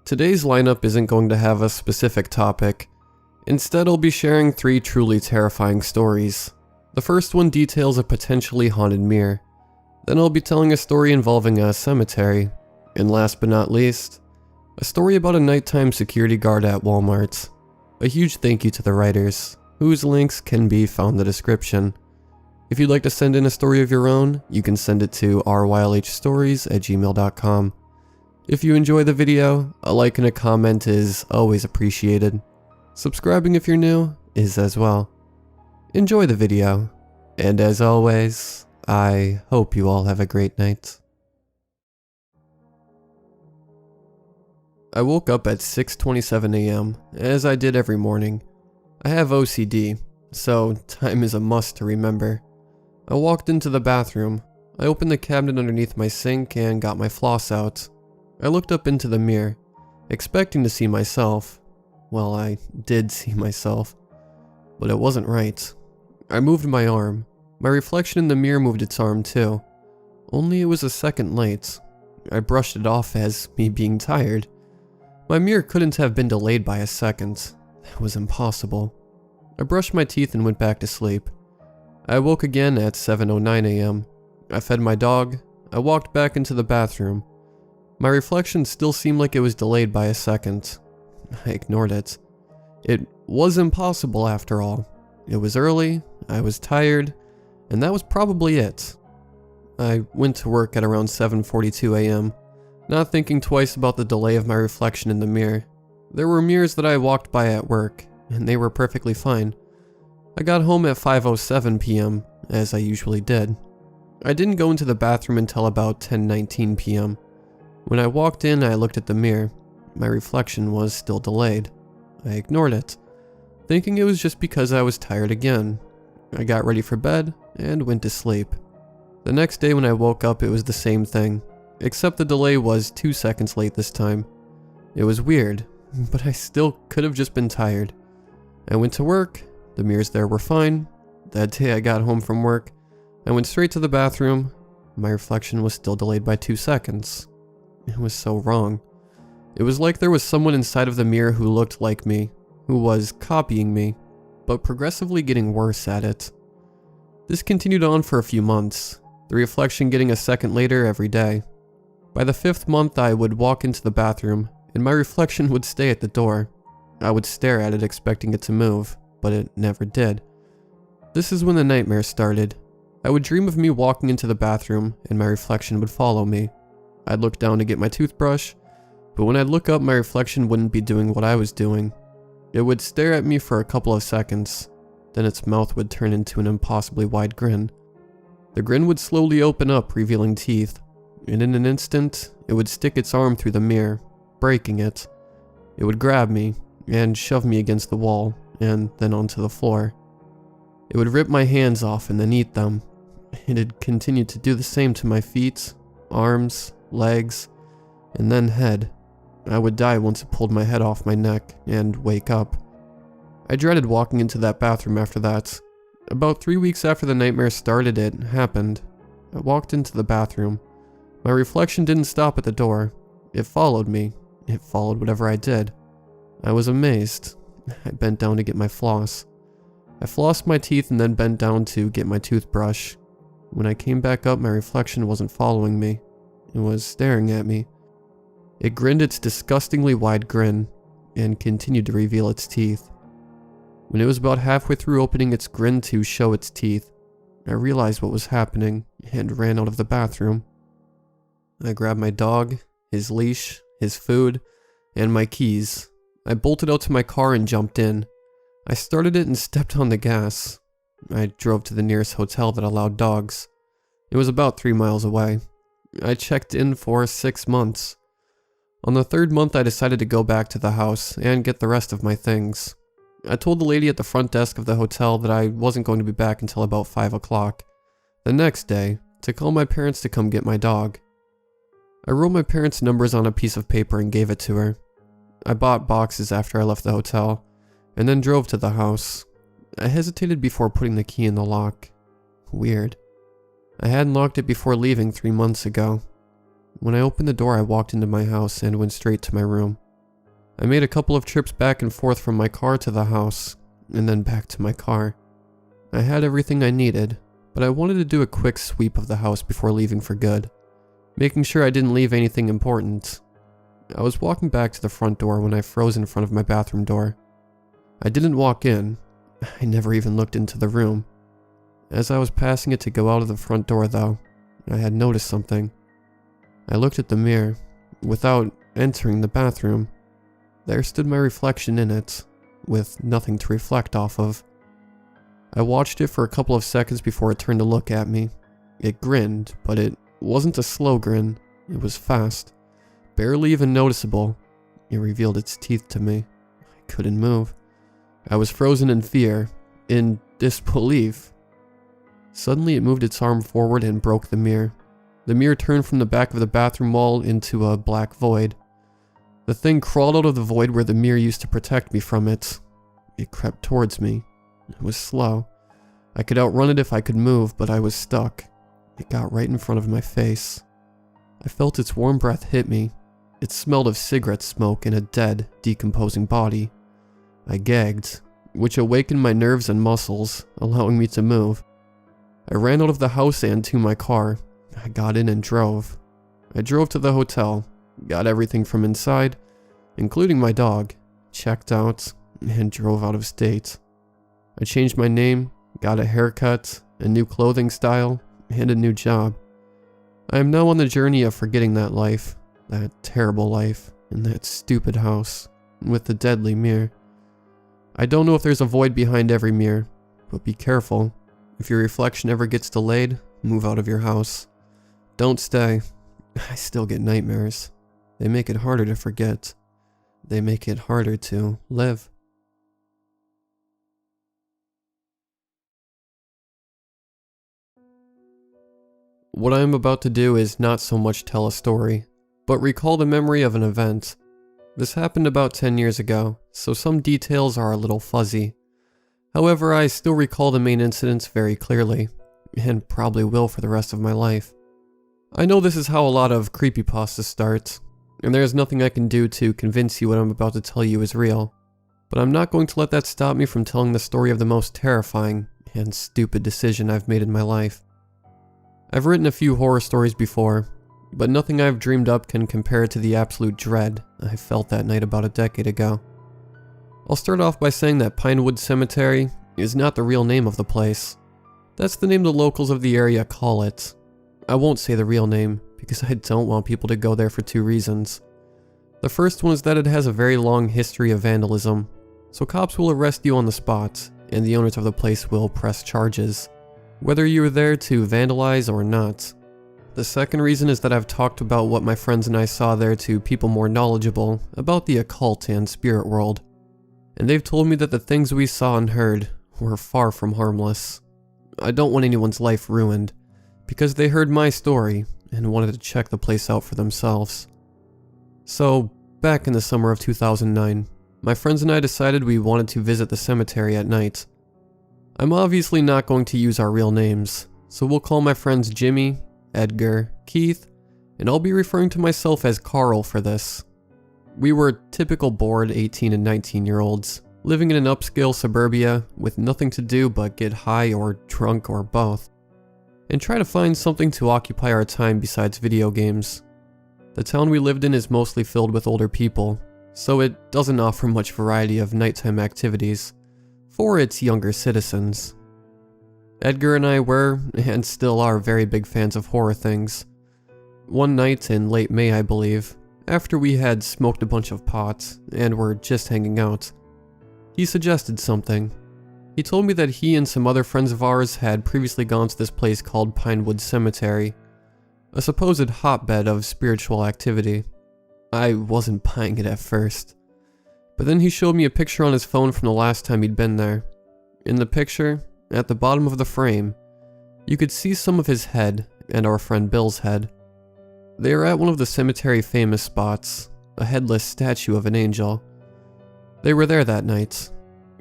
Today's lineup isn't going to have a specific topic. Instead, I'll be sharing 3 truly terrifying stories. The first one details a potentially haunted mirror. Then I'll be telling a story involving a cemetery. And last but not least, a story about a nighttime security guard at Walmart. A huge thank you to the writers, whose links can be found in the description. If you'd like to send in a story of your own, you can send it to rylhstories@gmail.com. If you enjoy the video, a like and a comment is always appreciated. Subscribing if you're new is as well. Enjoy the video, and as always, I hope you all have a great night. I woke up at 6:27 a.m., as I did every morning. I have OCD, so time is a must to remember. I walked into the bathroom. I opened the cabinet underneath my sink and got my floss out. I looked up into the mirror, expecting to see myself. Well, I did see myself, but it wasn't right. I moved my arm. My reflection in the mirror moved its arm too, only it was a second late. I brushed it off as me being tired. My mirror couldn't have been delayed by a second. That was impossible. I brushed my teeth and went back to sleep. I woke again at 7:09 a.m. I fed my dog. I walked back into the bathroom. My reflection still seemed like it was delayed by a second. I ignored it. It was impossible after all. It was early, I was tired, and that was probably it. I went to work at around 7:42 a.m., not thinking twice about the delay of my reflection in the mirror. There were mirrors that I walked by at work, and they were perfectly fine. I got home at 5:07 p.m., as I usually did. I didn't go into the bathroom until about 10:19 p.m. When I walked in, I looked at the mirror. My reflection was still delayed. I ignored it, thinking it was just because I was tired again. I got ready for bed and went to sleep. The next day when I woke up, it was the same thing, except the delay was 2 seconds late this time. It was weird, but I still could have just been tired. I went to work. The mirrors there were fine. That day I got home from work. I went straight to the bathroom. My reflection was still delayed by 2 seconds. It was so wrong. It was like there was someone inside of the mirror who looked like me, who was copying me, but progressively getting worse at it. This continued on for a few months, the reflection getting a second later every day. By the 5th month, I would walk into the bathroom, and my reflection would stay at the door. I would stare at it expecting it to move, but it never did. This is when the nightmare started. I would dream of me walking into the bathroom, and my reflection would follow me. I'd look down to get my toothbrush, but when I'd look up, my reflection wouldn't be doing what I was doing. It would stare at me for a couple of seconds, then its mouth would turn into an impossibly wide grin. The grin would slowly open up, revealing teeth, and in an instant, it would stick its arm through the mirror, breaking it. It would grab me and shove me against the wall, and then onto the floor. It would rip my hands off and then eat them. It'd continue to do the same to my feet, arms, legs, and then head. I would die once it pulled my head off my neck and wake up. I dreaded walking into that bathroom after that. About 3 weeks after the nightmare started, it happened. I walked into the bathroom. My reflection didn't stop at the door. It followed me. It followed whatever I did. I was amazed. I bent down to get my floss. I flossed my teeth and then bent down to get my toothbrush. When I came back up, my reflection wasn't following me. It was staring at me. It grinned its disgustingly wide grin and continued to reveal its teeth. When it was about halfway through opening its grin to show its teeth, I realized what was happening and ran out of the bathroom. I grabbed my dog, his leash, his food, and my keys. I bolted out to my car and jumped in. I started it and stepped on the gas. I drove to the nearest hotel that allowed dogs. It was about 3 miles away. I checked in for 6 months. On the 3rd month, I decided to go back to the house and get the rest of my things. I told the lady at the front desk of the hotel that I wasn't going to be back until about 5 o'clock. The next day, to call my parents to come get my dog. I wrote my parents' numbers on a piece of paper and gave it to her. I bought boxes after I left the hotel, and then drove to the house. I hesitated before putting the key in the lock. Weird. I hadn't locked it before leaving 3 months ago. When I opened the door, I walked into my house and went straight to my room. I made a couple of trips back and forth from my car to the house, and then back to my car. I had everything I needed, but I wanted to do a quick sweep of the house before leaving for good, making sure I didn't leave anything important. I was walking back to the front door when I froze in front of my bathroom door. I didn't walk in. I never even looked into the room. As I was passing it to go out of the front door though, I had noticed something. I looked at the mirror. Without entering the bathroom, there stood my reflection in it, with nothing to reflect off of. I watched it for a couple of seconds before it turned to look at me. It grinned, but it wasn't a slow grin. It was fast. Barely even noticeable. It revealed its teeth to me. I couldn't move. I was frozen in fear, in disbelief. Suddenly it moved its arm forward and broke the mirror. The mirror turned from the back of the bathroom wall into a black void. The thing crawled out of the void where the mirror used to protect me from it. It crept towards me. It was slow. I could outrun it if I could move, but I was stuck. It got right in front of my face. I felt its warm breath hit me. It smelled of cigarette smoke and a dead, decomposing body. I gagged, which awakened my nerves and muscles, allowing me to move. I ran out of the house and to my car. I got in and drove. I drove to the hotel, got everything from inside, including my dog, checked out, and drove out of state. I changed my name, got a haircut, a new clothing style, and a new job. I am now on the journey of forgetting that life, that terrible life, in that stupid house, with the deadly mirror. I don't know if there's a void behind every mirror, but be careful. If your reflection ever gets delayed, move out of your house. Don't stay. I still get nightmares. They make it harder to forget. They make it harder to live. What I am about to do is not so much tell a story, but recall the memory of an event. This happened about 10 years ago, so some details are a little fuzzy. However, I still recall the main incidents very clearly, and probably will for the rest of my life. I know this is how a lot of creepypastas start, and there is nothing I can do to convince you what I'm about to tell you is real, but I'm not going to let that stop me from telling the story of the most terrifying and stupid decision I've made in my life. I've written a few horror stories before, but nothing I've dreamed up can compare to the absolute dread I felt that night about a decade ago. I'll start off by saying that Pinewoods Cemetery is not the real name of the place. That's the name the locals of the area call it. I won't say the real name, because I don't want people to go there for two reasons. The first one is that it has a very long history of vandalism, so cops will arrest you on the spot, and the owners of the place will press charges, whether you were there to vandalize or not. The second reason is that I've talked about what my friends and I saw there to people more knowledgeable about the occult and spirit world, and they've told me that the things we saw and heard were far from harmless. I don't want anyone's life ruined, because they heard my story and wanted to check the place out for themselves. So, back in the summer of 2009, my friends and I decided we wanted to visit the cemetery at night. I'm obviously not going to use our real names, so we'll call my friends Jimmy, Edgar, Keith, and I'll be referring to myself as Carl for this. We were typical bored 18 and 19-year-olds, living in an upscale suburbia with nothing to do but get high or drunk or both, and try to find something to occupy our time besides video games. The town we lived in is mostly filled with older people, so it doesn't offer much variety of nighttime activities for its younger citizens. Edgar and I were, and still are, very big fans of horror things. One night in late May, I believe, after we had smoked a bunch of pot and were just hanging out, he suggested something. He told me that he and some other friends of ours had previously gone to this place called Pinewoods Cemetery, a supposed hotbed of spiritual activity. I wasn't buying it at first, but then he showed me a picture on his phone from the last time he'd been there. In the picture, at the bottom of the frame, you could see some of his head and our friend Bill's head. They are at one of the cemetery famous spots, a headless statue of an angel. They were there that night,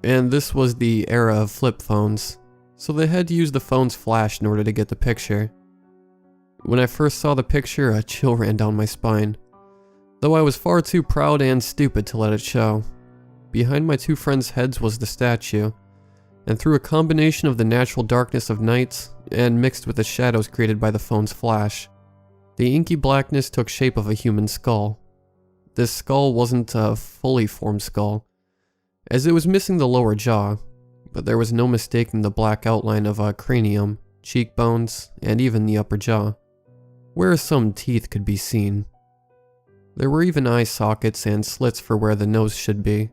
and this was the era of flip phones, so they had to use the phone's flash in order to get the picture. When I first saw the picture, a chill ran down my spine. though I was far too proud and stupid to let it show. Behind my two friends' heads was the statue, and through a combination of the natural darkness of night and mixed with the shadows created by the phone's flash, the inky blackness took shape of a human skull. This skull wasn't a fully formed skull, as it was missing the lower jaw, but there was no mistaking the black outline of a cranium, cheekbones, and even the upper jaw, where some teeth could be seen. There were even eye sockets and slits for where the nose should be,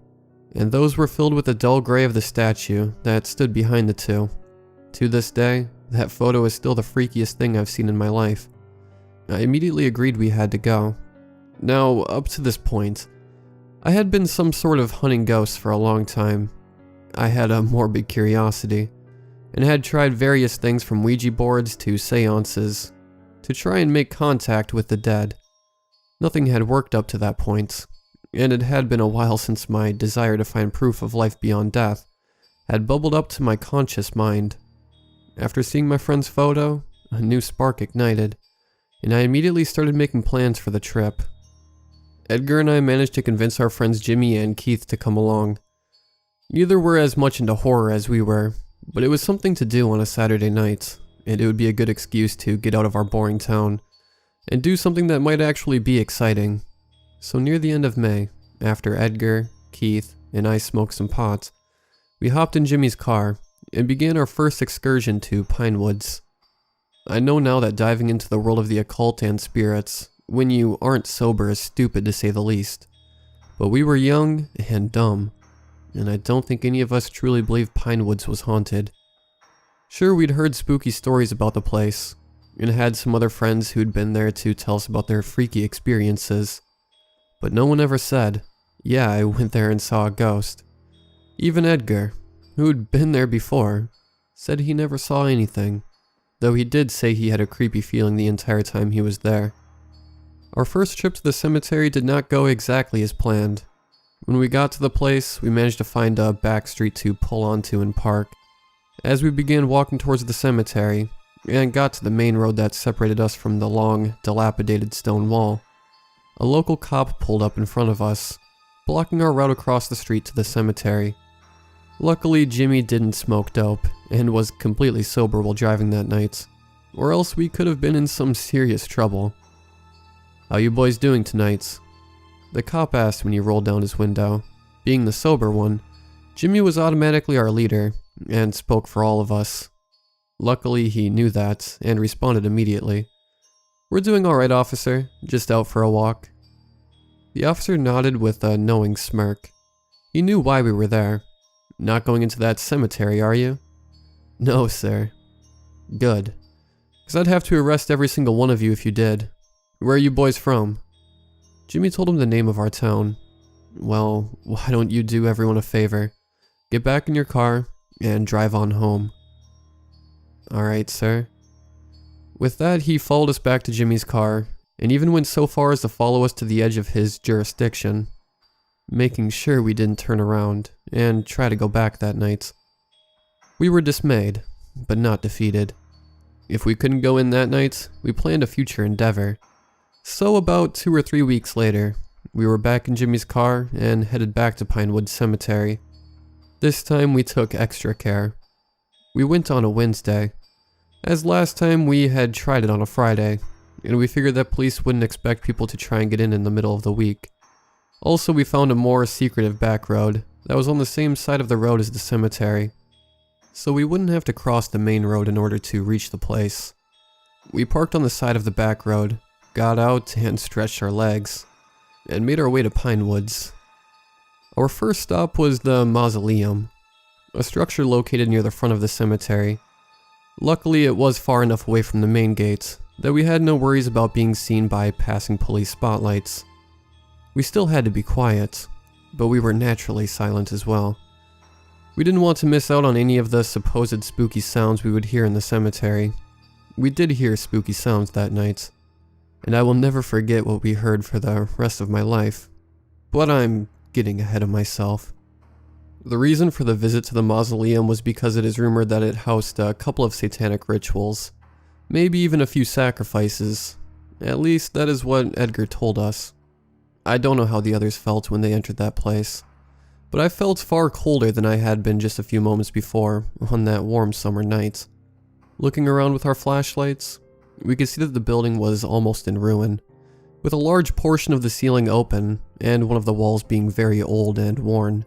and those were filled with the dull gray of the statue that stood behind the two. To this day, that photo is still the freakiest thing I've seen in my life. I immediately agreed we had to go. Now, up to this point, I had been some sort of hunting ghosts for a long time. I had a morbid curiosity, and had tried various things from Ouija boards to seances, to try and make contact with the dead. Nothing had worked up to that point, and it had been a while since my desire to find proof of life beyond death had bubbled up to my conscious mind. After seeing my friend's photo, a new spark ignited, and I immediately started making plans for the trip. Edgar and I managed to convince our friends Jimmy and Keith to come along. Neither were as much into horror as we were, but it was something to do on a Saturday night, and it would be a good excuse to get out of our boring town and do something that might actually be exciting. So near the end of May, after Edgar, Keith, and I smoked some pot, we hopped in Jimmy's car and began our first excursion to Pinewoods. I know now that diving into the world of the occult and spirits, when you aren't sober, is stupid to say the least. But we were young and dumb, and I don't think any of us truly believed Pinewoods was haunted. Sure, we'd heard spooky stories about the place, and had some other friends who'd been there to tell us about their freaky experiences. But no one ever said, yeah, I went there and saw a ghost. Even Edgar, who'd been there before, said he never saw anything, though he did say he had a creepy feeling the entire time he was there. Our first trip to the cemetery did not go exactly as planned. When we got to the place, we managed to find a back street to pull onto and park. As we began walking towards the cemetery, and got to the main road that separated us from the long, dilapidated stone wall, a local cop pulled up in front of us, blocking our route across the street to the cemetery. Luckily, Jimmy didn't smoke dope, and was completely sober while driving that night, or else we could have been in some serious trouble. "How you boys doing tonight?" the cop asked when he rolled down his window. Being the sober one, Jimmy was automatically our leader, and spoke for all of us. Luckily, he knew that, and responded immediately. "We're doing alright, officer. Just out for a walk." The officer nodded with a knowing smirk. He knew why we were there. "Not going into that cemetery, are you?" "No, sir." "Good. 'Cause I'd have to arrest every single one of you if you did. Where are you boys from?" Jimmy told him the name of our town. "Well, why don't you do everyone a favor? Get back in your car and drive on home." "Alright, sir." With that, he followed us back to Jimmy's car, and even went so far as to follow us to the edge of his jurisdiction, making sure we didn't turn around and try to go back that night. We were dismayed, but not defeated. If we couldn't go in that night, we planned a future endeavor. So about 2 or 3 weeks later, we were back in Jimmy's car and headed back to Pinewoods Cemetery. This time we took extra care. We went on a Wednesday, as last time we had tried it on a Friday, and we figured that police wouldn't expect people to try and get in the middle of the week. Also, we found a more secretive back road that was on the same side of the road as the cemetery, so we wouldn't have to cross the main road in order to reach the place. We parked on the side of the back road, got out and stretched our legs, and made our way to Pinewoods. Our first stop was the mausoleum, a structure located near the front of the cemetery. Luckily, it was far enough away from the main gate that we had no worries about being seen by passing police spotlights. We still had to be quiet, but we were naturally silent as well. We didn't want to miss out on any of the supposed spooky sounds we would hear in the cemetery. We did hear spooky sounds that night, and I will never forget what we heard for the rest of my life. But I'm getting ahead of myself. The reason for the visit to the mausoleum was because it is rumored that it housed a couple of satanic rituals, maybe even a few sacrifices. At least that is what Edgar told us. I don't know how the others felt when they entered that place, but I felt far colder than I had been just a few moments before on that warm summer night. Looking around with our flashlights, we could see that the building was almost in ruin, with a large portion of the ceiling open and one of the walls being very old and worn.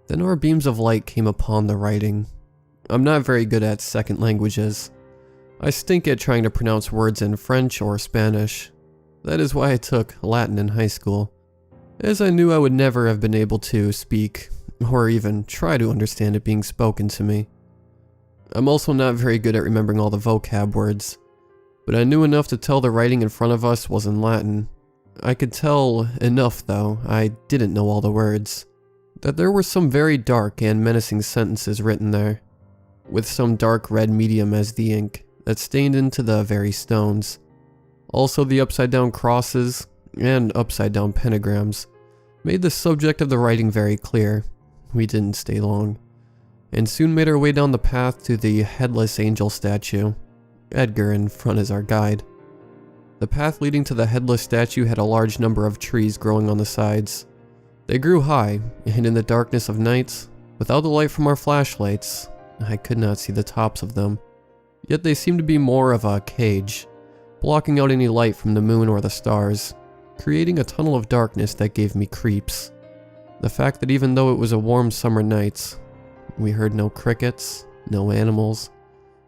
Then our beams of light came upon the writing. I'm not very good at second languages. I stink at trying to pronounce words in French or Spanish. That is why I took Latin in high school, as I knew I would never have been able to speak or even try to understand it being spoken to me. I'm also not very good at remembering all the vocab words, but I knew enough to tell the writing in front of us was in Latin. I could tell enough, though, I didn't know all the words, that there were some very dark and menacing sentences written there, with some dark red medium as the ink that stained into the very stones. Also, the upside down crosses and upside down pentagrams made the subject of the writing very clear. We didn't stay long, and soon made our way down the path to the headless angel statue, Edgar in front as our guide. The path leading to the headless statue had a large number of trees growing on the sides. They grew high, and in the darkness of night, without the light from our flashlights, I could not see the tops of them. Yet they seemed to be more of a cage, blocking out any light from the moon or the stars, creating a tunnel of darkness that gave me creeps. The fact that even though it was a warm summer night, we heard no crickets, no animals,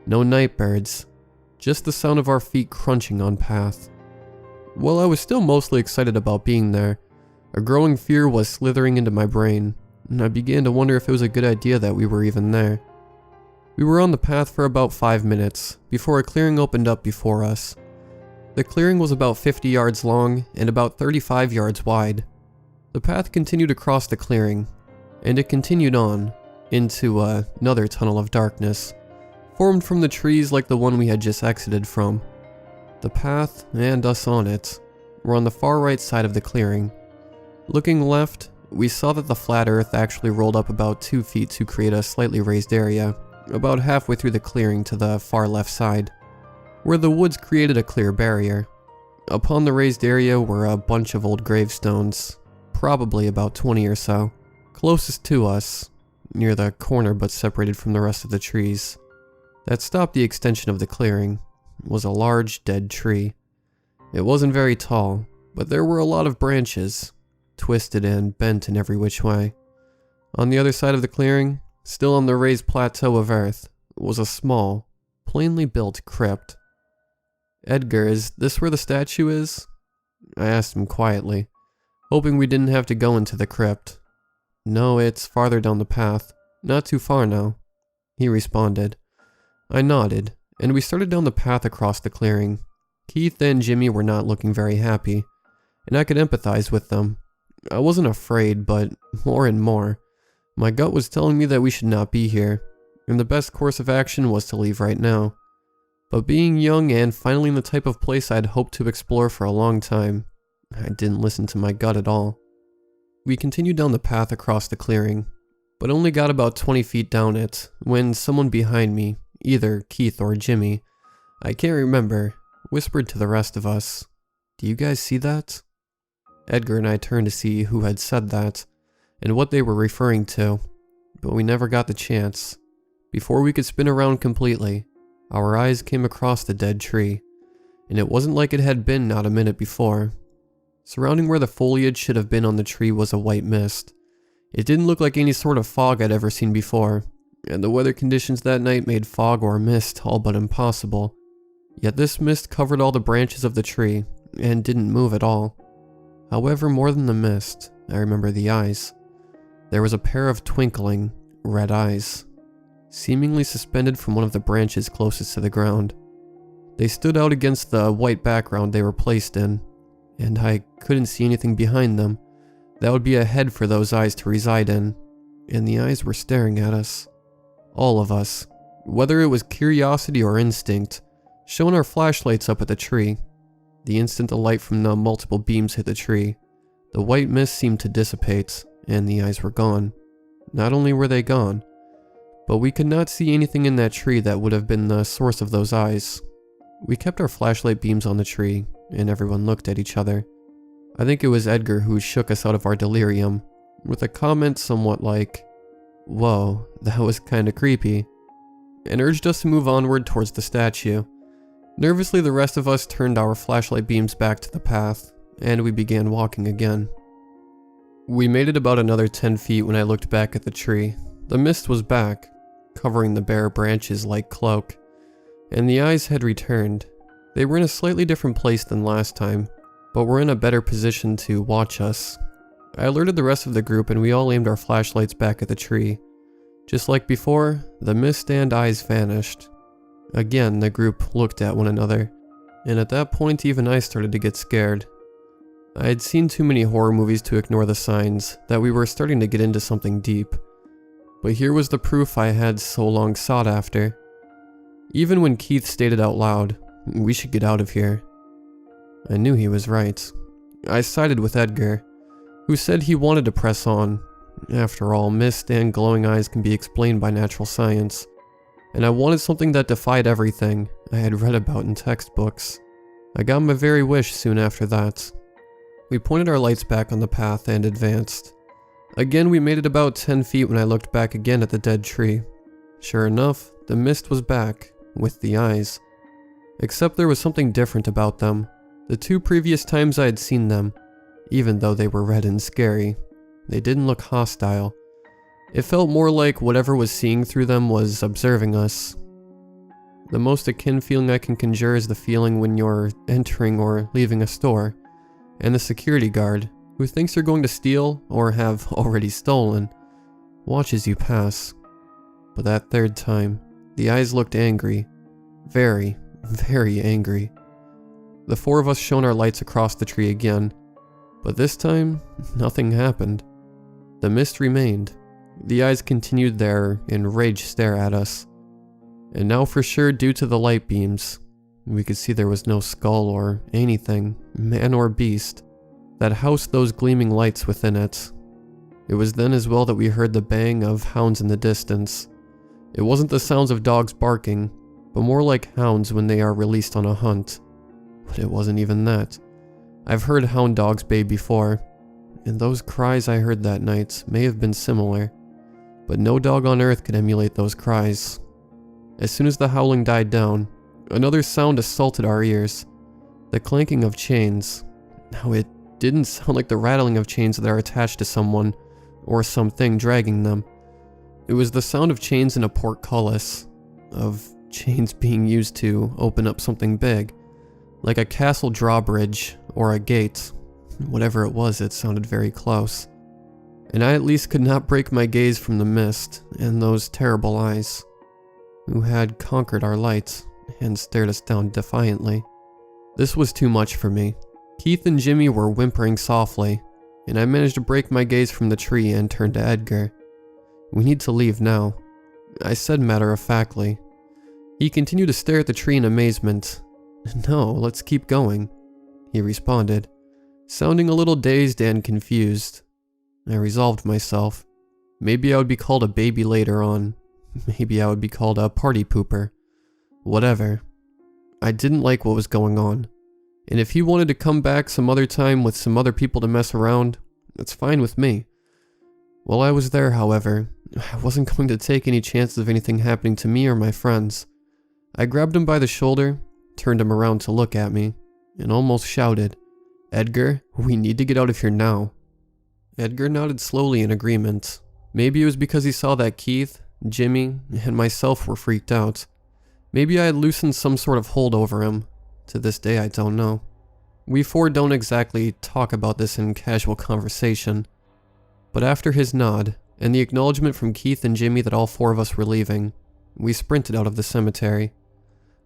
no night birds, just the sound of our feet crunching on path. While I was still mostly excited about being there, a growing fear was slithering into my brain, and I began to wonder if it was a good idea that we were even there. We were on the path for about 5 minutes before a clearing opened up before us. The clearing was about 50 yards long and about 35 yards wide. The path continued across the clearing, and it continued on into another tunnel of darkness, formed from the trees like the one we had just exited from. The path, and us on it, were on the far right side of the clearing. Looking left, we saw that the flat earth actually rolled up about 2 feet to create a slightly raised area, about halfway through the clearing to the far left side, where the woods created a clear barrier. Upon the raised area were a bunch of old gravestones, probably about 20 or so. Closest to us, near the corner but separated from the rest of the trees, that stopped the extension of the clearing, was a large dead tree. It wasn't very tall, but there were a lot of branches, twisted and bent in every which way. On the other side of the clearing, still on the raised plateau of earth, was a small, plainly built crypt. "Edgar, is this where the statue is?" I asked him quietly, hoping we didn't have to go into the crypt. "No, it's farther down the path, not too far now," he responded. I nodded, and we started down the path across the clearing. Keith and Jimmy were not looking very happy, and I could empathize with them. I wasn't afraid, but more and more, my gut was telling me that we should not be here, and the best course of action was to leave right now. But being young and finally in the type of place I'd hoped to explore for a long time, I didn't listen to my gut at all. We continued down the path across the clearing, but only got about 20 feet down it when someone behind me, either Keith or Jimmy, I can't remember, whispered to the rest of us, "Do you guys see that?" Edgar and I turned to see who had said that, and what they were referring to, but we never got the chance. Before we could spin around completely, our eyes came across the dead tree, and it wasn't like it had been not a minute before. Surrounding where the foliage should have been on the tree was a white mist. It didn't look like any sort of fog I'd ever seen before, and the weather conditions that night made fog or mist all but impossible. Yet this mist covered all the branches of the tree, and didn't move at all. However, more than the mist, I remember the eyes. There was a pair of twinkling, red eyes, seemingly suspended from one of the branches closest to the ground. They stood out against the white background they were placed in, and I couldn't see anything behind them. That would be a head for those eyes to reside in, and the eyes were staring at us. All of us, whether it was curiosity or instinct, shone our flashlights up at the tree. The instant the light from the multiple beams hit the tree, the white mist seemed to dissipate, and the eyes were gone. Not only were they gone, but we could not see anything in that tree that would have been the source of those eyes. We kept our flashlight beams on the tree, and everyone looked at each other. I think it was Edgar who shook us out of our delirium, with a comment somewhat like, "Whoa, that was kinda creepy," and urged us to move onward towards the statue. Nervously, the rest of us turned our flashlight beams back to the path, and we began walking again. We made it about another 10 feet when I looked back at the tree. The mist was back, covering the bare branches like cloak, and the eyes had returned. They were in a slightly different place than last time, but were in a better position to watch us. I alerted the rest of the group and we all aimed our flashlights back at the tree. Just like before, the mist and eyes vanished. Again, the group looked at one another, and at that point even I started to get scared. I had seen too many horror movies to ignore the signs that we were starting to get into something deep. But here was the proof I had so long sought after. Even when Keith stated out loud, "We should get out of here," I knew he was right. I sided with Edgar, who said he wanted to press on. After all, mist and glowing eyes can be explained by natural science, and I wanted something that defied everything I had read about in textbooks. I got my very wish soon after that. We pointed our lights back on the path and advanced. Again, we made it about 10 feet when I looked back again at the dead tree. Sure enough, the mist was back, with the eyes. Except there was something different about them. The 2 previous times I had seen them, even though they were red and scary, they didn't look hostile. It felt more like whatever was seeing through them was observing us. The most akin feeling I can conjure is the feeling when you're entering or leaving a store, and the security guard, who thinks you're going to steal or have already stolen, watches you pass. But that 3rd time, the eyes looked angry. Very, very angry. The 4 of us shone our lights across the tree again, but this time, nothing happened. The mist remained. The eyes continued their enraged stare at us. And now for sure, due to the light beams, we could see there was no skull or anything, man or beast, that housed those gleaming lights within it. It was then as well that we heard the baying of hounds in the distance. It wasn't the sounds of dogs barking, but more like hounds when they are released on a hunt. But it wasn't even that. I've heard hound dogs bay before, and those cries I heard that night may have been similar, but no dog on earth could emulate those cries. As soon as the howling died down, another sound assaulted our ears. The clanking of chains. Now it didn't sound like the rattling of chains that are attached to someone or something dragging them. It was the sound of chains in a portcullis, of chains being used to open up something big, like a castle drawbridge or a gate. Whatever it was, it sounded very close. And I at least could not break my gaze from the mist and those terrible eyes, who had conquered our lights and stared us down defiantly. This was too much for me. Keith and Jimmy were whimpering softly, and I managed to break my gaze from the tree and turn to Edgar. "We need to leave now," I said matter-of-factly. He continued to stare at the tree in amazement. "No, let's keep going," he responded, sounding a little dazed and confused. I resolved myself. Maybe I would be called a baby later on. Maybe I would be called a party pooper. Whatever. I didn't like what was going on. And if he wanted to come back some other time with some other people to mess around, that's fine with me. While I was there, however, I wasn't going to take any chances of anything happening to me or my friends. I grabbed him by the shoulder, turned him around to look at me, and almost shouted, "Edgar, we need to get out of here now." Edgar nodded slowly in agreement. Maybe it was because he saw that Keith, Jimmy, and myself were freaked out. Maybe I had loosened some sort of hold over him. To this day, I don't know. We 4 don't exactly talk about this in casual conversation. But after his nod, and the acknowledgement from Keith and Jimmy that all 4 of us were leaving, we sprinted out of the cemetery.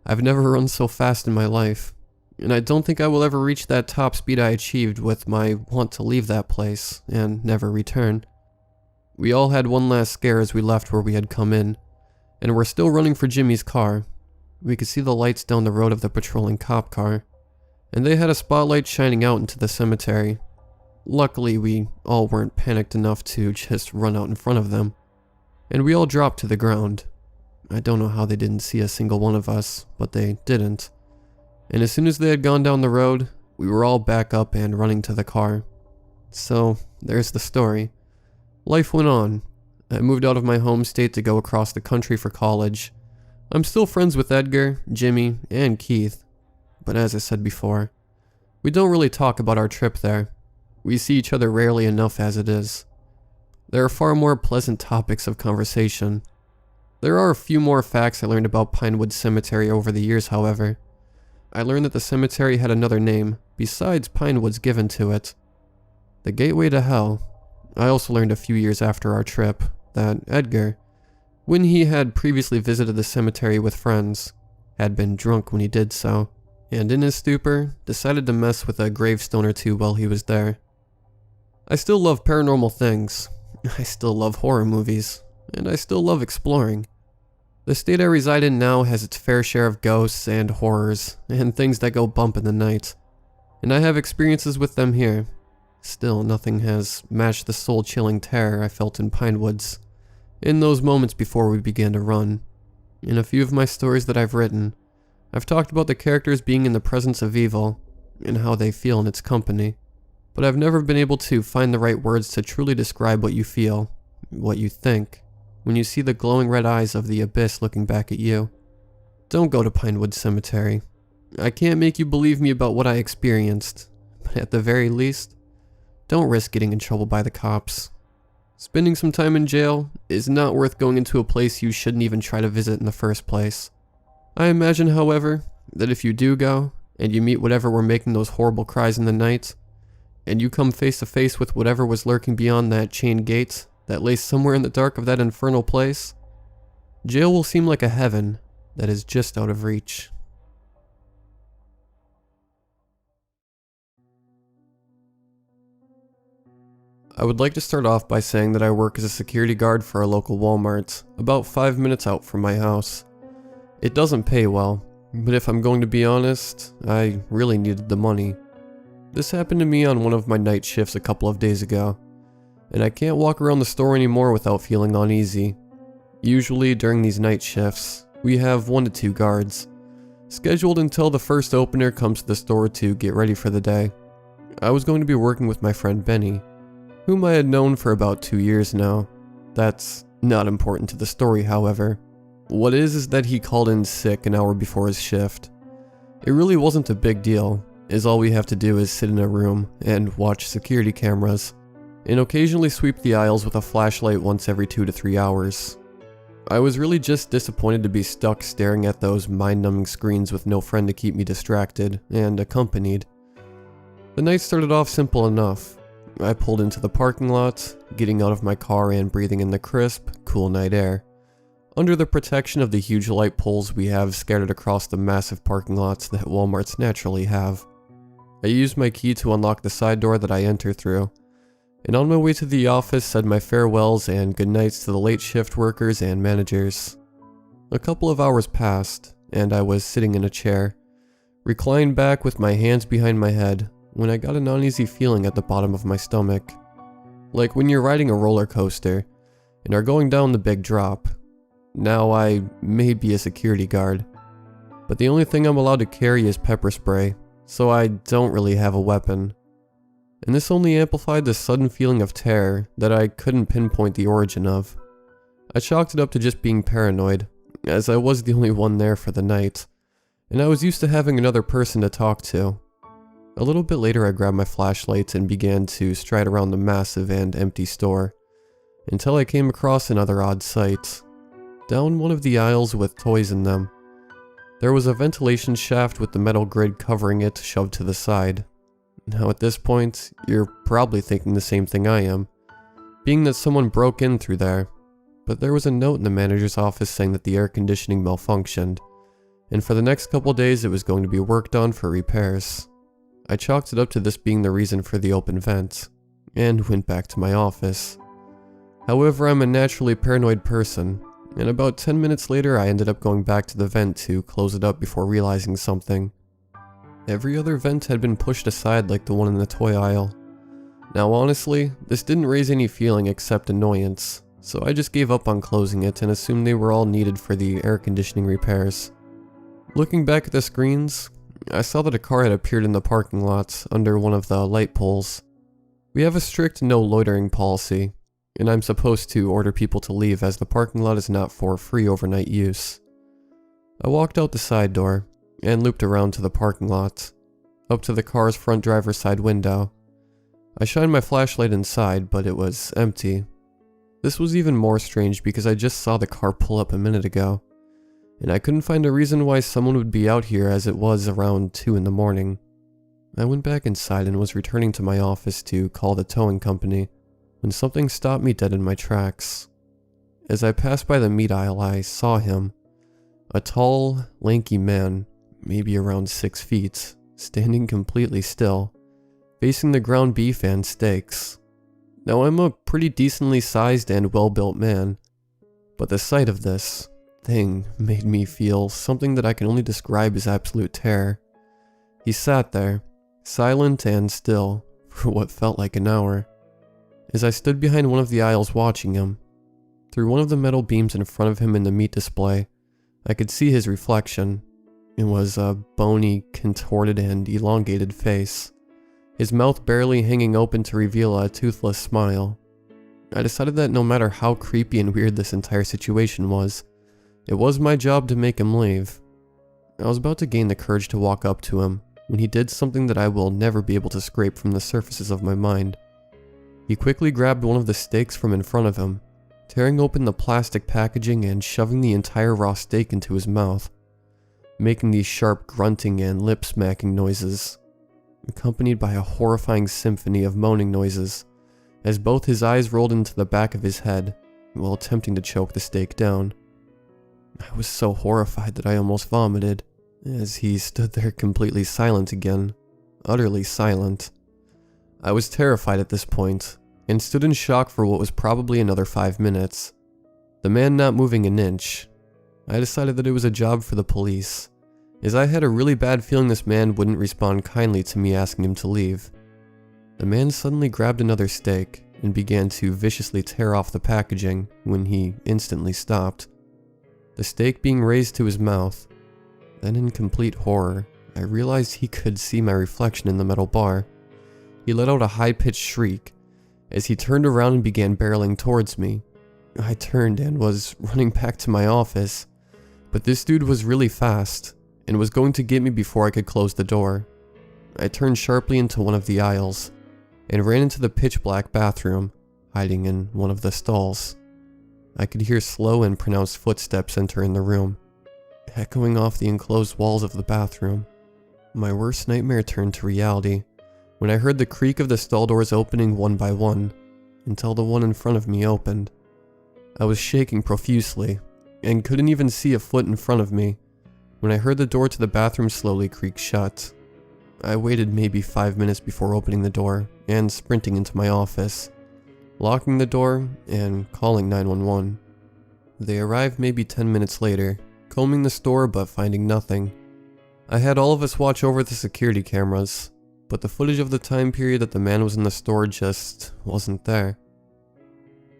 I've never run so fast in my life, and I don't think I will ever reach that top speed I achieved with my want to leave that place and never return. We all had one last scare as we left where we had come in, and were still running for Jimmy's car. We could see the lights down the road of the patrolling cop car, and they had a spotlight shining out into the cemetery. Luckily, we all weren't panicked enough to just run out in front of them, and we all dropped to the ground. I don't know how they didn't see a single one of us, but they didn't. And as soon as they had gone down the road, we were all back up and running to the car. So, there's the story. Life went on. I moved out of my home state to go across the country for college. I'm still friends with Edgar, Jimmy, and Keith. But as I said before, we don't really talk about our trip there. We see each other rarely enough as it is. There are far more pleasant topics of conversation. There are a few more facts I learned about Pinewoods Cemetery over the years, however. I learned that the cemetery had another name, besides Pinewoods given to it. The Gateway to Hell. I also learned a few years after our trip that Edgar, when he had previously visited the cemetery with friends, had been drunk when he did so, and in his stupor, decided to mess with a gravestone or two while he was there. I still love paranormal things, I still love horror movies, and I still love exploring. The state I reside in now has its fair share of ghosts and horrors, and things that go bump in the night, and I have experiences with them here. Still, nothing has matched the soul-chilling terror I felt in Pinewoods, in those moments before we began to run. In a few of my stories that I've written, I've talked about the characters being in the presence of evil, and how they feel in its company, but I've never been able to find the right words to truly describe what you feel, what you think, when you see the glowing red eyes of the abyss looking back at you. Don't go to Pinewoods Cemetery. I can't make you believe me about what I experienced, but at the very least, don't risk getting in trouble by the cops. Spending some time in jail is not worth going into a place you shouldn't even try to visit in the first place. I imagine, however, that if you do go, and you meet whatever were making those horrible cries in the night, and you come face to face with whatever was lurking beyond that chain gate that lay somewhere in the dark of that infernal place, jail will seem like a heaven that is just out of reach. I would like to start off by saying that I work as a security guard for a local Walmart, about 5 minutes out from my house. It doesn't pay well, but if I'm going to be honest, I really needed the money. This happened to me on one of my night shifts a couple of days ago, and I can't walk around the store anymore without feeling uneasy. Usually during these night shifts, we have 1 to 2 guards, scheduled until the first opener comes to the store to get ready for the day. I was going to be working with my friend Benny, whom I had known for about 2 years now. That's not important to the story, however. What is that he called in sick an hour before his shift. It really wasn't a big deal, as all we have to do is sit in a room and watch security cameras, and occasionally sweep the aisles with a flashlight once every 2 to 3 hours. I was really just disappointed to be stuck staring at those mind-numbing screens with no friend to keep me distracted and accompanied. The night started off simple enough. I pulled into the parking lot, getting out of my car and breathing in the crisp, cool night air, under the protection of the huge light poles we have scattered across the massive parking lots that Walmarts naturally have. I used my key to unlock the side door that I enter through, and on my way to the office said my farewells and goodnights to the late shift workers and managers. A couple of hours passed, and I was sitting in a chair, reclined back with my hands behind my head, when I got an uneasy feeling at the bottom of my stomach. Like when you're riding a roller coaster, and are going down the big drop. Now I may be a security guard, but the only thing I'm allowed to carry is pepper spray, so I don't really have a weapon. And this only amplified the sudden feeling of terror that I couldn't pinpoint the origin of. I chalked it up to just being paranoid, as I was the only one there for the night, and I was used to having another person to talk to. A little bit later I grabbed my flashlight and began to stride around the massive and empty store, until I came across another odd sight. Down one of the aisles with toys in them, there was a ventilation shaft with the metal grid covering it shoved to the side. Now at this point, you're probably thinking the same thing I am, being that someone broke in through there, but there was a note in the manager's office saying that the air conditioning malfunctioned, and for the next couple days it was going to be worked on for repairs. I chalked it up to this being the reason for the open vent, and went back to my office. However, I'm a naturally paranoid person, and about 10 minutes later I ended up going back to the vent to close it up before realizing something. Every other vent had been pushed aside like the one in the toy aisle. Now honestly, this didn't raise any feeling except annoyance, so I just gave up on closing it and assumed they were all needed for the air conditioning repairs. Looking back at the screens, I saw that a car had appeared in the parking lot under one of the light poles. We have a strict no loitering policy, and I'm supposed to order people to leave as the parking lot is not for free overnight use. I walked out the side door and looped around to the parking lot, up to the car's front driver's side window. I shined my flashlight inside, but it was empty. This was even more strange because I just saw the car pull up a minute ago, and I couldn't find a reason why someone would be out here as it was around 2 in the morning. I went back inside and was returning to my office to call the towing company when something stopped me dead in my tracks. As I passed by the meat aisle, I saw him, a tall, lanky man, maybe around 6 feet, standing completely still, facing the ground beef and steaks. Now I'm a pretty decently sized and well-built man, but the sight of this thing made me feel something that I can only describe as absolute terror. He sat there, silent and still, for what felt like an hour. As I stood behind one of the aisles watching him, through one of the metal beams in front of him in the meat display, I could see his reflection. It was a bony, contorted, and elongated face, his mouth barely hanging open to reveal a toothless smile. I decided that no matter how creepy and weird this entire situation was, it was my job to make him leave. I was about to gain the courage to walk up to him when he did something that I will never be able to scrape from the surfaces of my mind. He quickly grabbed one of the steaks from in front of him, tearing open the plastic packaging and shoving the entire raw steak into his mouth, making these sharp grunting and lip-smacking noises, accompanied by a horrifying symphony of moaning noises, as both his eyes rolled into the back of his head while attempting to choke the steak down. I was so horrified that I almost vomited, as he stood there completely silent again, utterly silent. I was terrified at this point, and stood in shock for what was probably another 5 minutes. The man not moving an inch. I decided that it was a job for the police, as I had a really bad feeling this man wouldn't respond kindly to me asking him to leave. The man suddenly grabbed another steak and began to viciously tear off the packaging when he instantly stopped, the steak being raised to his mouth. Then in complete horror, I realized he could see my reflection in the metal bar. He let out a high-pitched shriek as he turned around and began barreling towards me. I turned and was running back to my office, but this dude was really fast and was going to get me before I could close the door. I turned sharply into one of the aisles and ran into the pitch-black bathroom, hiding in one of the stalls. I could hear slow and pronounced footsteps enter in the room, echoing off the enclosed walls of the bathroom. My worst nightmare turned to reality when I heard the creak of the stall doors opening one by one, until the one in front of me opened. I was shaking profusely, and couldn't even see a foot in front of me, when I heard the door to the bathroom slowly creak shut. I waited maybe 5 minutes before opening the door, and sprinting into my office, locking the door, and calling 911. They arrived maybe 10 minutes later, combing the store but finding nothing. I had all of us watch over the security cameras, but the footage of the time period that the man was in the store just wasn't there.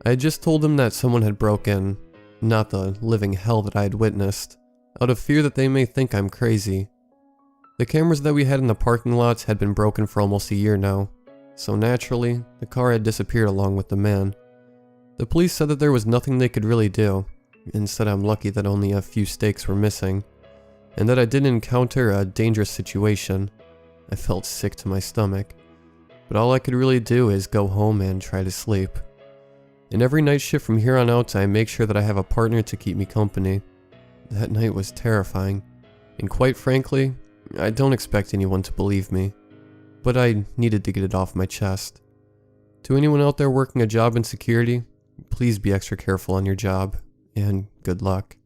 I had just told them that someone had broke in, not the living hell that I had witnessed, out of fear that they may think I'm crazy. The cameras that we had in the parking lots had been broken for almost a year now, so naturally, the car had disappeared along with the man. The police said that there was nothing they could really do, and said I'm lucky that only a few steaks were missing, and that I didn't encounter a dangerous situation. I felt sick to my stomach, but all I could really do is go home and try to sleep. And every night shift from here on out, I make sure that I have a partner to keep me company. That night was terrifying, and quite frankly, I don't expect anyone to believe me, but I needed to get it off my chest. To anyone out there working a job in security, please be extra careful on your job, and good luck.